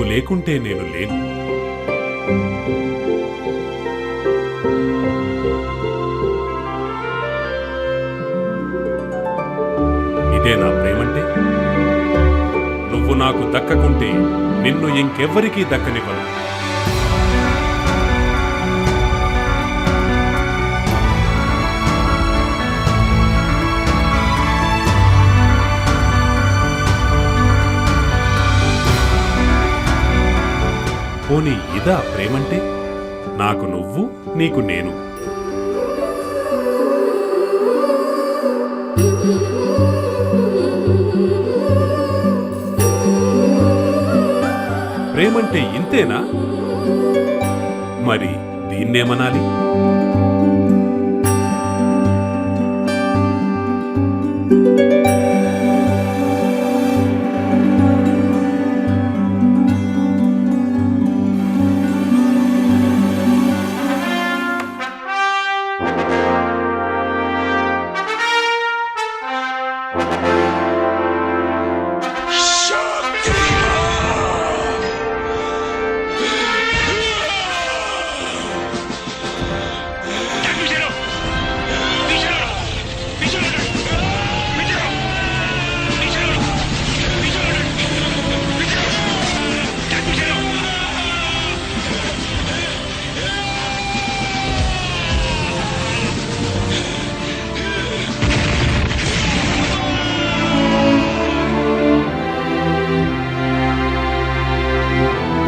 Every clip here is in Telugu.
నువ్వు లేకుంటే నేను లేను. ఇదే నా ప్రేమంటే? నువ్వు నాకు దక్కకుంటే నిన్ను ఇంకెవ్వరికీ దక్కనివ్వను. పోనీ ఇదా ప్రేమంటే? నాకు నువ్వు, నీకు నేను. ప్రేమంటే ఇంతేనా? మరి దీన్నేమనాలి?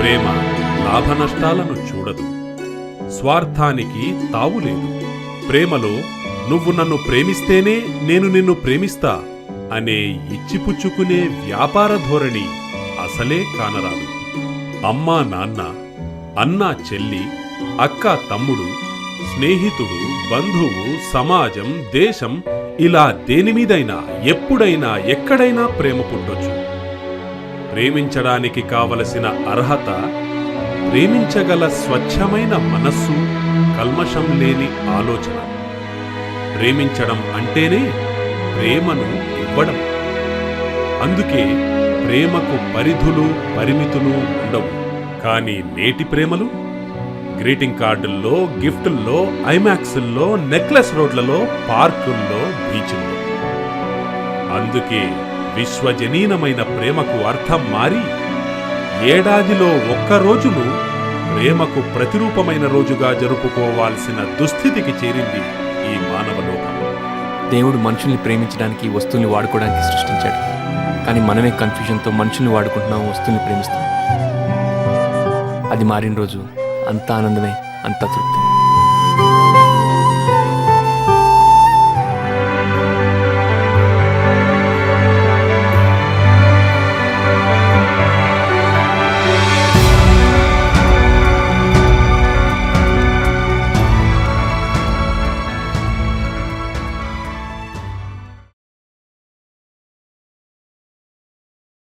ప్రేమ లాభనష్టాలను చూడదు, స్వార్థానికి తావులేదు. ప్రేమలో నువ్వు నన్ను ప్రేమిస్తేనే నేను నిన్ను ప్రేమిస్తా అనే ఇచ్చిపుచ్చుకునే వ్యాపార ధోరణి అసలే కానరాదు. అమ్మా నాన్న, అన్నా చెల్లి, అక్క తమ్ముడు, స్నేహితుడు, బంధువు, సమాజం, దేశం, ఇలా దేనిమీదైనా ఎప్పుడైనా ఎక్కడైనా ప్రేమ పుట్టొచ్చు. ప్రేమించడానికి కావలసిన అర్హత, ప్రేమించగల స్వచ్ఛమైన మనస్సు, కల్మషం లేని ఆలోచన. ప్రేమించడం అంటేనే ప్రేమను ఇవ్వడం. అందుకే ప్రేమకు పరిధులు, పరిమితులు ఉండవు. కానీ నేటి ప్రేమలు గ్రీటింగ్ కార్డుల్లో, గిఫ్టుల్లో, ఐమాక్సుల్లో, నెక్లెస్ రోడ్లలో, పార్కుల్లో, బీచ్ల్లో. అందుకే విశ్వజనీనమైన ప్రేమకు అర్థం మారి ఏడాదిలో ఒక్కరోజును ప్రేమకు ప్రతిరూపమైన రోజుగా జరుపుకోవాల్సిన దుస్థితికి చేరింది ఈ మానవలోకం. దేవుడు మనుషుల్ని ప్రేమించడానికి, వస్తువుల్ని వాడుకోవడానికి సృష్టించాడు. కానీ మనమే కన్ఫ్యూజన్తో మనుషుల్ని వాడుకుంటున్నాం, వస్తువుల్ని ప్రేమిస్తాం. అది మారిన రోజు అంత ఆనందమే, అంత తృప్తి.